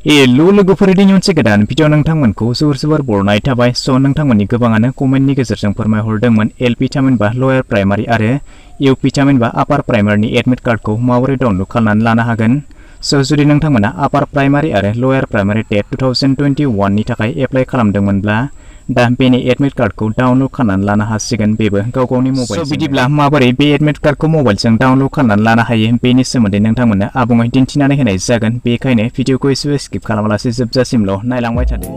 लोगोफोरनि मोनसे गोदान भिडिअ नोंथांमोनखौ जोबोर बरनाय थाबाय। स' नोंथांमोननि गोबाङानो कमेन्टनि गेजेरजों फोरमायहरदोंमोन एलपि थामहिनबा लयार प्राइमारि आरो इउपि थामहिनबा आपार प्राइमारिनि एडमिट कार्डखौ माबोरै डाउनलड खालामनानै लानो हागोन। स' जुदि नोंथांमोना आपार प्राइमारि आरो लयार प्राइमारि टेट 2021 नि थाखाय एप्लाइ खालामदोंमोनब्ला दा बेनि एडमिट कार्डखौ डाउनलड खालामनानै लानो हासिगोन, बेबो गावनि मबाइल। स' बिदिब्ला माबोरै बे एडमिट कार्डखौ मबाइलजों डाउनलड खालामनानै लानो हायो बेनि सोमोन्दै नोंथांमोननो आबुङै दिन्थिनानै होनाय जागोन। बेखायनो भिडिअखौ एसेबो स्किप खालामालासे जोबजासिमल' नायलांबाय थादो।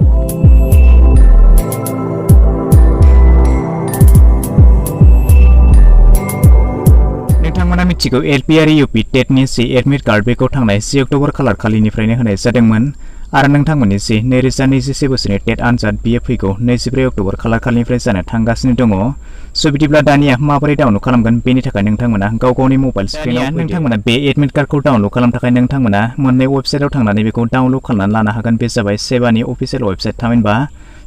नोंथांमोना मिथिगौ एलपि आरो इउपि टेटनि जि एडमिट कार्ड बेखौ थांनाय 10 अक्ट'बर खालार खालिनिफ्रायनो होनाय जादोंमोन आरो नोंथांमोननि जि 2021 बोसोरनि टेट आनजाद बियो फैगौ 24 अक्ट'बर खालार खालिनिफ्राय जानो थांगासिनो दङ। स' बिदिब्ला दानिया माबोरै डाउनलड खालामगोन बेनि थाखाय नोंथांमोना गावनि मबाइल स्क्रिनाव नोंथांमोना बे एडमिट कार्डखौ डाउनलड खालामनो थाखाय नोंथांमोना मोननै वेबसाइटआव थांनानै बेखौ डाउनलड खालामनानै लानो हागोन। बे जाबाय सेबानि अफिसियेल वेबसाइट थामहिनबा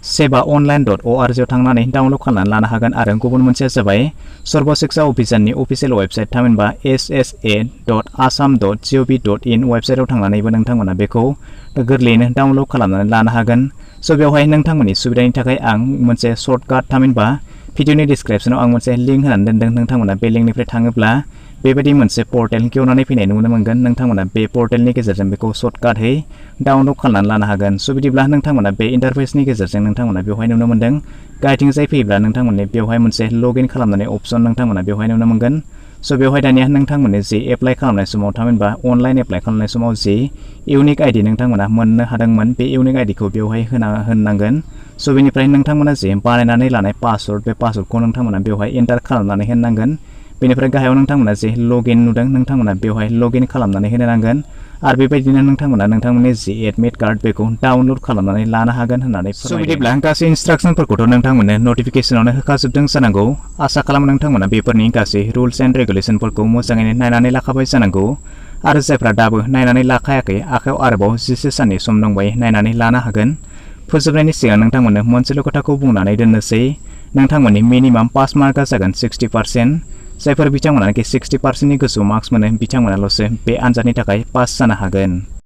sebaonline.org आव थांनानै डाउनलड खालामनानै लानो हागोन आरो गुबुन मोनसेया जाबाय सर्व शिक्षा अभियाननि अफिसियेल वेबसाइट थामहिनबा ssa.assam.gov.in वेबसाइटआव थांनानैबो नोंथांमोना बेखौ गोरलैयैनो डाउनलड खालामनानै लानो हागोन। स' बेवहाय नोंथांमोननि सुबिदानि थाखाय आं मोनसे सर्टकाट थामहिनबा भिडिअनि डिसक्रिपसनाव आं मोनसे लिंक होनानै दोनदों। नोंथांमोना बे लिंकनिफ्राय थाङोब्ला बेबायदि मोनसे पर्टेल गेवनानै फैनाय नुनो मोनगोन। नोंथांमोना बे पर्टेलनि गेजेरजों बेखौ सर्टकाटयै डाउनलड खालामनानै लानो हागोन। स' बिदिब्ला नोंथांमोना बे इन्टारफेसनि गेजेरजों नोंथांमोना बेवहाय नुनो मोनदों गाहायथिंजाय फैयोब्ला नोंथांमोननि बेवहाय मोनसे लगइन खालामनानै अपसन नोंथांमोना बेवहाय नुनो मोनगोन। स' बेवहाय दानिया नोंथांमोननि जि एप्लाइ खालामनाय समाव थामहिनबा अनलाइन एप्लाइ खालामनाय समाव जि इउनिक आइडि नोंथांमोना मोननो हादोंमोन बे इउनिक आइडिखौ बेवहाय होनांगोन। स' बेनिफ्राय नोंथांमोना जि बानायनानै लानाय पासवर्ड बे पासवर्डखौ नोंथांमोना बेवहाय एन्टार खालामनानै होनांगोन। बेनिफ्राय गाहायाव नोंथांमोना जि लगइन नुदों नोंथांमोना बेवहाय लगइन खालामनानै होनो नांगोन आरो बेबायदिनो नोंथांमोना नोंथांमोननि जि एडमिट कार्ड बेखौ डाउनलड खालामनानै लानो हागोन होननानै फोरमायदों। स' बिदिब्ला गासै इन्सट्राक्सनफोरखौथ' नोंथांमोननो नटिफिकेसनावनो होखाजोबदों जानांगौ। आसा खालामो नोंथांमोना बेफोरनि गासै रुल्स एन्ड रेगुलेसनफोरखौ मोजाङैनो नायनानै लाखाबाय जानांगौ आरो जायफ्रा दाबो नायनानै लाखायाखै आखायाव आरोबाव 10 साननि सम दंबाय नायनानै लानो हागोन। फोजोबनायनि सिगां नोंथांमोननो मोनसेल' खोथाखौ बुंनानै दोननोसै, नोंथांमोननि मिनिमाम पास मार्कआ जागोन 60%। जायफोर बिथांमोनाखि 60%नि गोजौ मार्क्स मोनो बिथांमोनाल'सो बे आनजादनि थाखाय पास जानो हागोन।